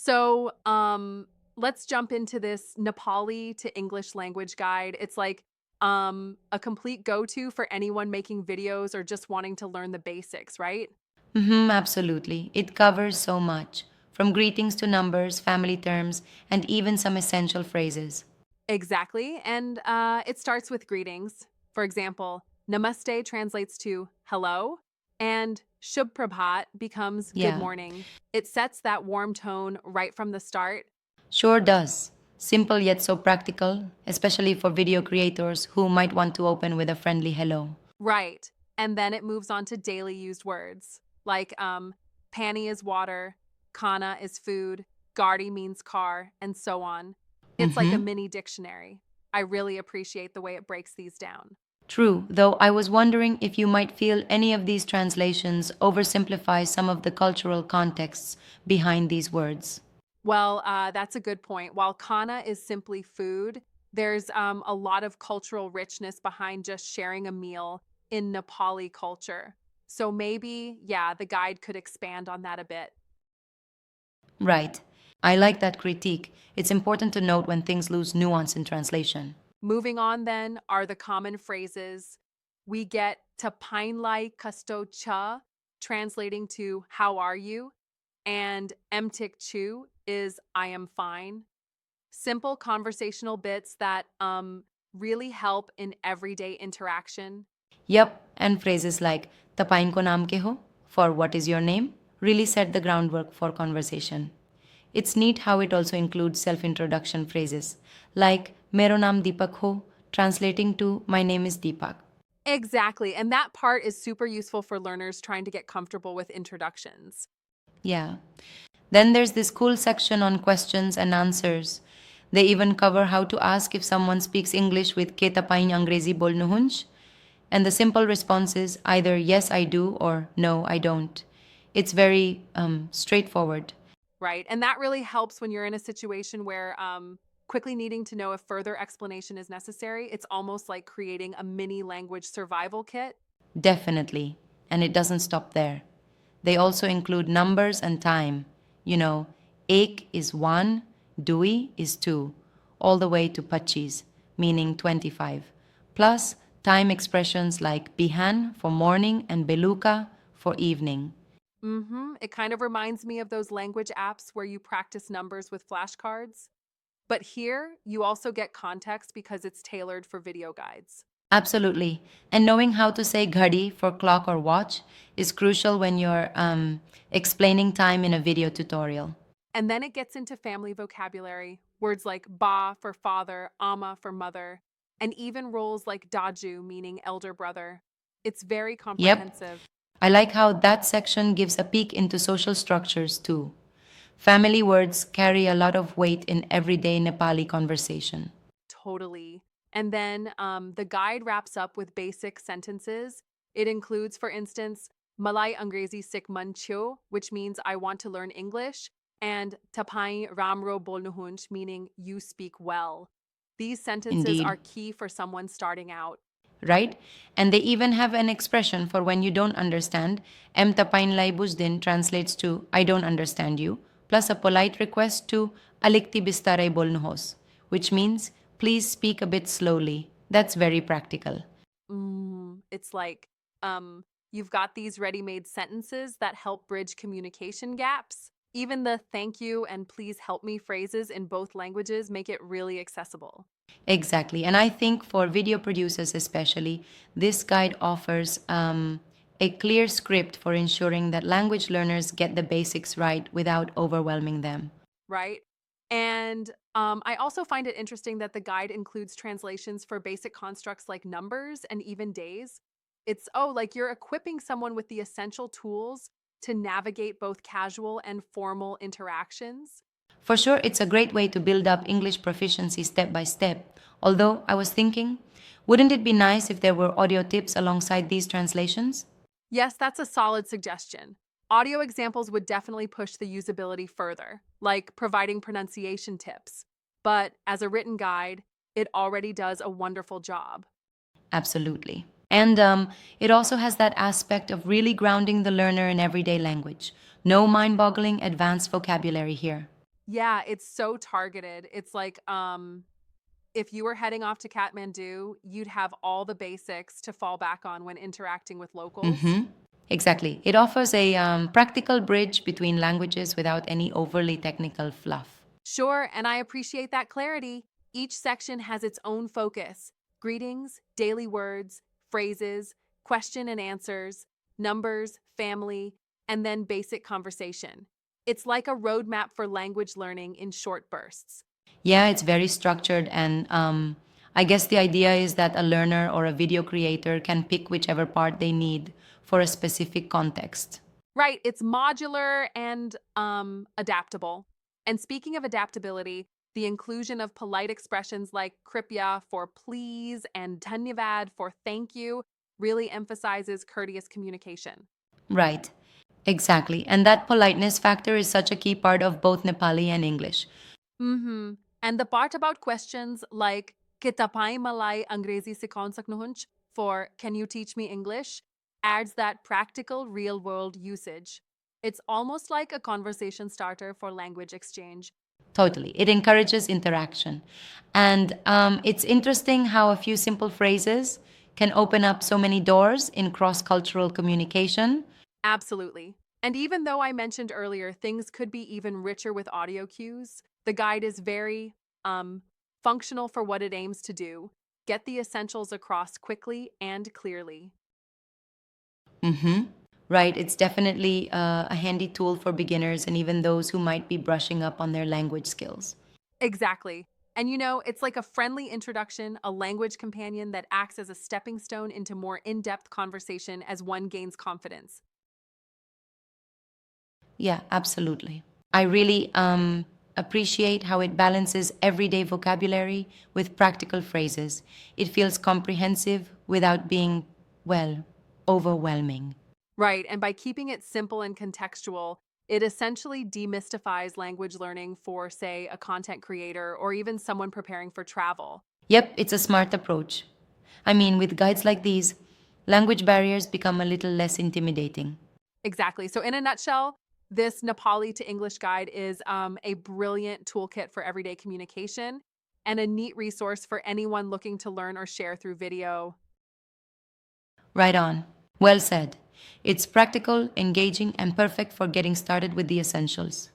So, let's jump into this Nepali to English language guide. It's like a complete go-to for anyone making videos or just wanting to learn the basics, right? Absolutely. It covers so much, from greetings to numbers, family terms, and even some essential phrases. Exactly. And it starts with greetings. For example, namaste translates to hello, and shubh prabhat becomes good Yeah, morning. It sets that warm tone right from the start. sure does. Simple yet so practical, especially for video creators who might want to open with a friendly hello. Right. And then it moves on to daily used words like pani is water, kana is food, gadi means car, and so on. It's like a Mm-hmm. mini dictionary. I really appreciate the way it breaks these down. True, though I was wondering if you might feel any of these translations oversimplify some of the cultural contexts behind these words. Well, that's a good point. While kana is simply food, there's a lot of cultural richness behind just sharing a meal in Nepali culture. So maybe, yeah, the guide could expand on that a bit. Right. I like that critique. It's important to note when things lose nuance in translation. Moving on, then, are the common phrases. We get tapainlai kasto cha, translating to how are you? And emtik chu is I am fine. Simple conversational bits that really help in everyday interaction. Yup, and phrases like "Tapain ko naam ke ho?" for "What is your name?" really set the groundwork for conversation. It's neat how it also includes self-introduction phrases like "Mero naam Deepak ho," translating to "My name is Deepak." Exactly. And that part is super useful for learners trying to get comfortable with introductions. Yeah. Then there's this cool section on questions and answers. They even cover how to ask if someone speaks English with "Ke tapain angrezi bolnu hunch?" And the simple response is either "Yes, I do" or "No, I don't." It's very straightforward. Right. And that really helps when you're in a situation where quickly needing to know if further explanation is necessary. It's almost like creating a mini language survival kit. Definitely. And it doesn't stop there. They also include numbers and time. You know, ek is 1, dui is 2, all the way to pachis, meaning 25. Plus, time expressions like bihan for morning and beluka for evening. It kind of reminds me of those language apps where you practice numbers with flashcards. But here, you also get context because it's tailored for video guides. Absolutely. And knowing how to say ghadi for clock or watch is crucial when you're explaining time in a video tutorial. And then it gets into family vocabulary, words like ba for father, ama for mother, and even roles like daju, meaning elder brother. It's very Yep. comprehensive. I like how that section gives a peek into social structures too. Family words carry a lot of weight in everyday Nepali conversation. Totally. And then the guide wraps up with basic sentences. It includes, for instance, Malay Angrezi Sik Mancho, which means I want to learn English, and Tapai Ramro Bolnuhunch, meaning you speak well. These sentences are Indeed, key for someone starting out. right? And they even have an expression for when you don't understand. Em tapain lai buzdin translates to I don't understand you, plus a polite request to alikti bistaray bolnuhos, which means please speak a bit slowly. That's very practical. It's like you've got these ready made sentences that help bridge communication gaps. Even the thank you and please help me phrases in both languages make it really accessible. Exactly. And I think for video producers, especially, this guide offers a clear script for ensuring that language learners get the basics right without overwhelming them. Right? And I also find it interesting that the guide includes translations for basic constructs like numbers and even days. It's, oh, like you're equipping someone with the essential tools to navigate both casual and formal interactions. For sure, it's a great way to build up English proficiency step by step. Although I was thinking, wouldn't it be nice if there were audio tips alongside these translations? Yes, that's a solid suggestion. Audio examples would definitely push the usability further, like providing pronunciation tips. But as a written guide, it already does a wonderful job. Absolutely. And it also has that aspect of really grounding the learner in everyday language. No mind boggling advanced vocabulary here. Yeah, it's so targeted. It's like, if you were heading off to Kathmandu, you'd have all the basics to fall back on when interacting with locals. Mm-hmm. Exactly. It offers a practical bridge between languages without any overly technical fluff. Sure, and I appreciate that clarity. Each section has its own focus: greetings, daily words, phrases, question and answers, numbers, family, and then basic conversation. It's like a roadmap for language learning in short bursts. Yeah, it's very structured, and I guess the idea is that a learner or a video creator can pick whichever part they need for a specific context. Right, it's modular and adaptable. And speaking of adaptability, the inclusion of polite expressions like kripya for please and dhanyavad for thank you really emphasizes courteous communication. Right, exactly. And that politeness factor is such a key part of both Nepali and English. Mhm. And the part about questions like kitapai malai angrezi sikaun saknuhunch for can you teach me English adds that practical real world usage. It's almost like a conversation starter for language exchange. Totally. It encourages interaction. And it's interesting how a few simple phrases can open up so many doors in cross cultural communication. Absolutely. And even though I mentioned earlier things could be even richer with audio cues, the guide is very um functional for what it aims to do. Get the essentials across quickly and clearly. Hmm. Right. It's definitely a handy tool for beginners and even those who might be brushing up on their language skills. Exactly. And it's like a friendly introduction, a language companion that acts as a stepping stone into more in depth conversation as one gains confidence. Yeah, absolutely. I really appreciate how it balances everyday vocabulary with practical phrases. It feels comprehensive without being, well, overwhelming. Right. And by keeping it simple and contextual, it essentially demystifies language learning for, say, a content creator or even someone preparing for travel. Yep, it's a smart approach. I mean, with guides like these, language barriers become a little less intimidating. Exactly. So, in a nutshell, this Nepali to English guide is a brilliant toolkit for everyday communication and a neat resource for anyone looking to learn or share through video. Right on. Well said. It's practical, engaging, and perfect for getting started with the essentials.